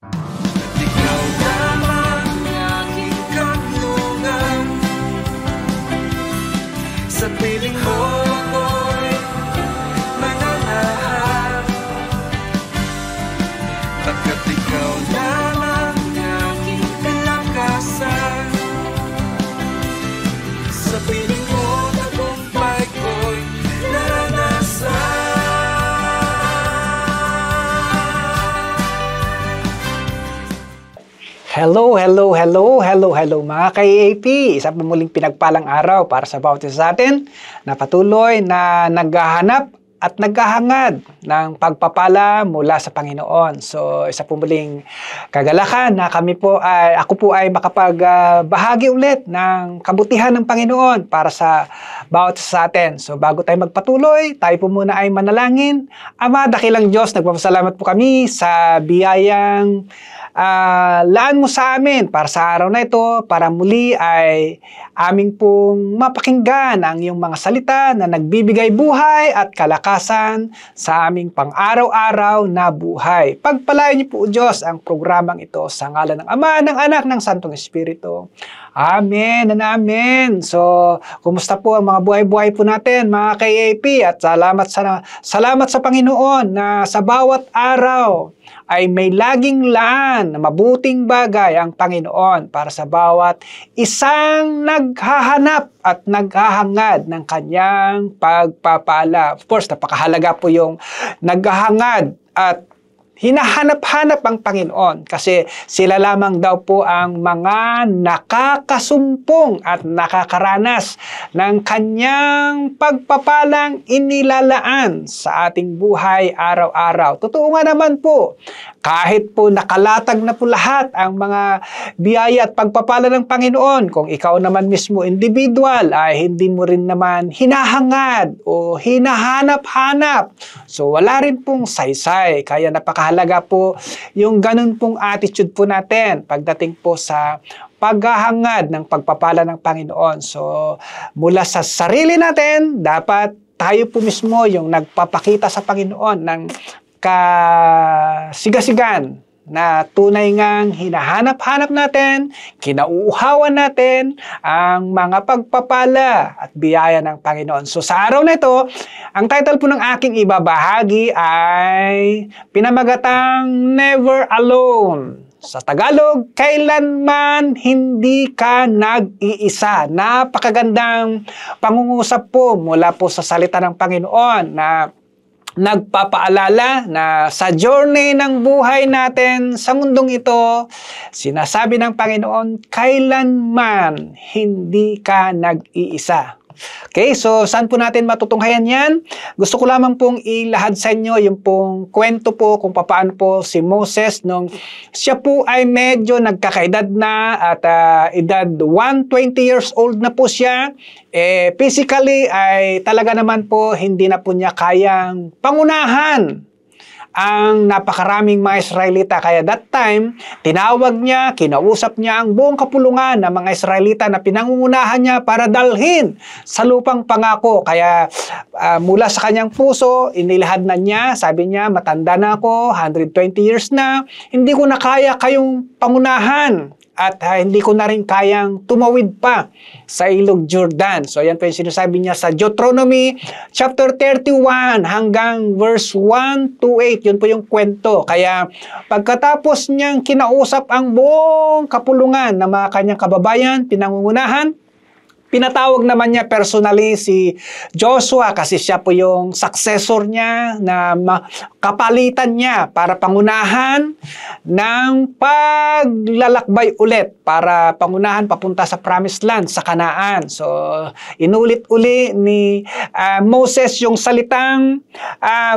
Ikaw lamang aking kanlungan, sa piling mo ako'y mananahan, pagkat ikaw lamang aking kalakasan. Sa piling mo tagumpay ko'y naranasan. Hello mga ka-EAP. Isa pa muling pinagpalang araw para sa bawat isa sa atin na patuloy na naghahanap at naghahangad ng pagpapala mula sa Panginoon. So, isa po muling kagalakan na ako po ay makapagbahagi ulit ng kabutihan ng Panginoon para sa bawat isa sa atin. So, bago tayo magpatuloy, tayo po muna ay manalangin. Ama, dakilang Diyos, nagpapasalamat po kami sa biyayang laan mo sa amin para sa araw na ito, para muli ay aming pong mapakinggan ang iyong mga salita na nagbibigay buhay at kalakasan sa aming pang-araw-araw na buhay. Pagpalain niyo po, Diyos, ang programang ito sa ngalan ng Ama, ng Anak, ng Santong Espiritu. Amen and amen. So, kumusta po ang mga buhay-buhay po natin, mga ka-EAP? At salamat sa Panginoon na sa bawat araw ay may laging laan na mabuting bagay ang Panginoon para sa bawat isang naghahanap at naghahangad ng kanyang pagpapala. Of course, napakahalaga po yung naghahangad at hinahanap-hanap ang Panginoon kasi sila lamang daw po ang mga nakakasumpong at nakakaranas ng kanyang pagpapalang inilalaan sa ating buhay araw-araw. Totoo nga naman po, kahit po nakalatag na po lahat ang mga biyaya at pagpapala ng Panginoon, kung ikaw naman mismo individual ay hindi mo rin naman hinahangad o hinahanap-hanap, so wala rin pong saysay. Kaya napakahalaga po yung ganun pong attitude po natin pagdating po sa paghahangad ng pagpapala ng Panginoon. So mula sa sarili natin, dapat tayo po mismo yung nagpapakita sa Panginoon ng kasigasigan na tunay ngang hinahanap-hanap natin, kinauuhawan natin ang mga pagpapala at biyaya ng Panginoon. So sa araw na ito, ang title po ng aking ibabahagi ay pinamagatang Never Alone. Sa Tagalog, kailanman hindi ka nag-iisa. Napakagandang pangungusap po mula po sa salita ng Panginoon na nagpapaalala na sa journey ng buhay natin sa mundong ito, sinasabi ng Panginoon, kailanman hindi ka nag-iisa. Okay, so saan po natin matutunghayan yan? Gusto ko lamang pong ilahad sa inyo yung pong kwento po kung paano po si Moses nung siya po ay medyo nagkakaedad na at edad 120 years old na po siya. Physically ay talaga naman po hindi na po niya kayang pangunahan ang napakaraming mga Israelita. Kaya that time, tinawag niya, kinausap niya ang buong kapulungan ng mga Israelita na pinangungunahan niya para dalhin sa lupang pangako. Kaya mula sa kanyang puso, inilahad na niya, sabi niya, matanda na ako, 120 years na, hindi ko na kaya kayong pangunahan. At hindi ko na rin kayang tumawid pa sa ilog Jordan. So yan po yung sinasabi niya sa Deuteronomy chapter 31 hanggang verse 1 to 8. Yun po yung kwento. Kaya pagkatapos niyang kinausap ang buong kapulungan ng mga kanyang kababayan, pinangungunahan, pinatawag naman niya personally si Joshua kasi siya po yung successor niya na kapalitan niya para pangunahan ng paglalakbay ulit para pangunahan papunta sa Promised Land, sa Kanaan. So, inulit-uli ni Moses yung salitang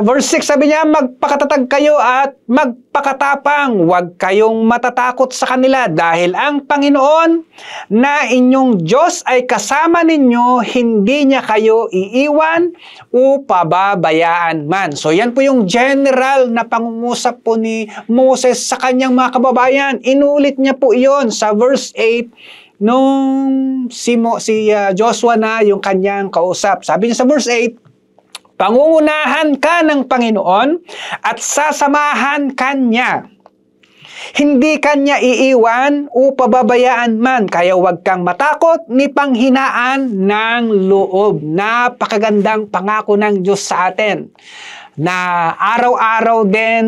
verse 6, sabi niya, magpakatatag kayo at magpakatapang, huwag kayong matatakot sa kanila dahil ang Panginoon na inyong Diyos ay kasama ninyo, hindi niya kayo iiwan o pababayaan man. So yan po yung general na pangungusap po ni Moses sa kanyang mga kababayan. Inulit niya po iyon sa verse 8 nung si Joshua na yung kanyang kausap. Sabi niya sa verse 8, pangungunahan ka ng Panginoon at sasamahan ka niya. Hindi kanya iiwan o pababayaan man, kaya huwag kang matakot ni panghinaan ng loob. Napakagandang pangako ng Diyos sa atin na araw-araw din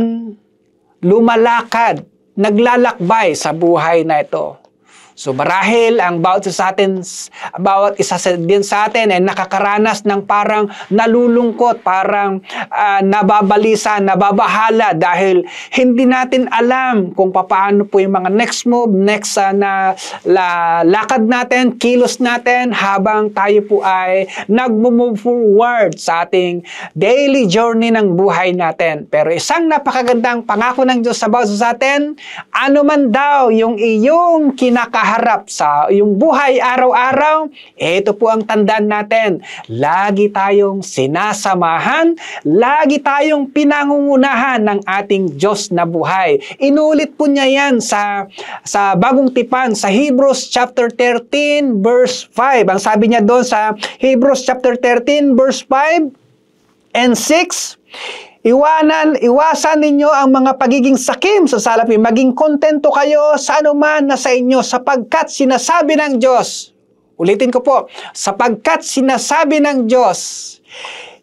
lumalakad, naglalakbay sa buhay na ito. So marahil ang bawat isa din sa atin ay nakakaranas ng parang nalulungkot, parang nababalisa, nababahala dahil hindi natin alam kung paano po yung mga next move, next na lakad natin, kilos natin habang tayo po ay nag-move forward sa ating daily journey ng buhay natin. Pero isang napakagandang pangako ng Diyos sa bawat isa sa atin, ano man daw yung iyong kinakaharap sa yung buhay araw-araw, ito po ang tandaan natin. Lagi tayong sinasamahan, lagi tayong pinangungunahan ng ating Diyos na buhay. Inulit po niya yan sa Bagong Tipan, sa Hebrews chapter 13 verse 5. Ang sabi niya doon sa Hebrews chapter 13 verse 5 and 6, iwasan ninyo ang mga pagiging sakim sa salapi. Maging kontento kayo sa anuman na sa inyo sapagkat sinasabi ng Diyos. Ulitin ko po, sapagkat sinasabi ng Diyos,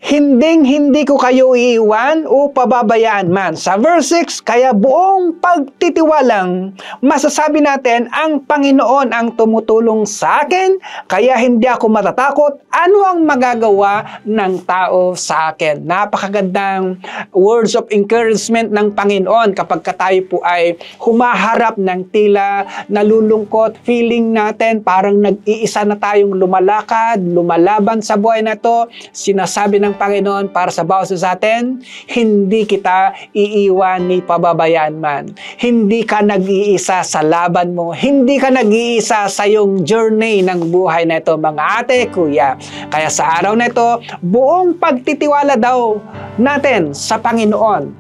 hindi ko kayo iiwan o pababayaan man. Sa verse 6, kaya buong pagtitiwalang masasabi natin ang Panginoon ang tumutulong sa akin, kaya hindi ako matatakot ano ang magagawa ng tao sa akin. Napakagandang words of encouragement ng Panginoon kapag tayo po ay humaharap ng tila nalulungkot, feeling natin parang nag-iisa na tayong lumalakad, lumalaban sa buhay na to. Sinasabi ng Panginoon para sa bawat isa sa atin, hindi kita iiwan ni pababayaan man. Hindi ka nag-iisa sa laban mo. Hindi ka nag-iisa sa iyong journey ng buhay na ito, mga ate, kuya. Kaya sa araw na ito, buong pagtitiwala daw natin sa Panginoon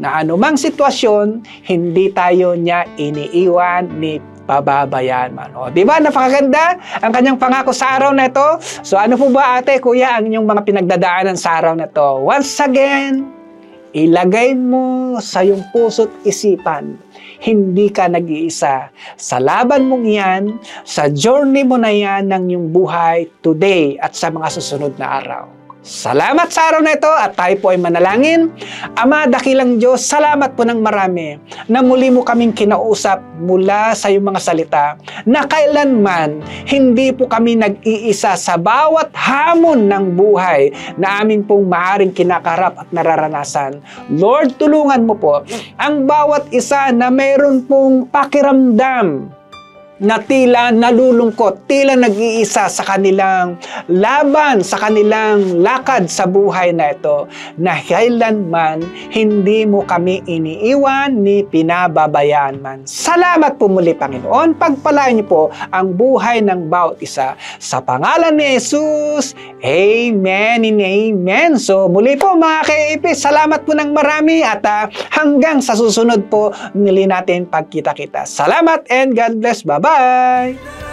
na anumang sitwasyon, hindi tayo niya iniiwan ni pababayaan man. O, di ba? Napakaganda ang kanyang pangako sa araw na ito. So, ano po ba, ate, kuya, ang inyong mga pinagdadaanan sa araw na ito? Once again, ilagay mo sa iyong puso't isipan, hindi ka nag-iisa. Sa laban mong yan, sa journey mo na yan ng iyong buhay today at sa mga susunod na araw. Salamat sa araw na ito at tayo po ay manalangin. Ama, dakilang Diyos, salamat po ng marami na muli mo kaming kinausap mula sa iyong mga salita na kailanman hindi po kami nag-iisa sa bawat hamon ng buhay na amin pong maaring kinakarap at nararanasan. Lord, tulungan mo po ang bawat isa na mayroon pong pakiramdam na tila nalulungkot, tila nag-iisa sa kanilang laban, sa kanilang lakad sa buhay na ito, na kailanman hindi mo kami iniiwan ni pinababayaan man. Salamat po muli, Panginoon. Pagpalain niyo po ang buhay ng bawat isa. Sa pangalan ni Jesus, Amen and Amen. So muli po mga ka-AP, salamat po ng marami at hanggang sa susunod po nili natin pagkita-kita. Salamat and God bless. Bye-bye!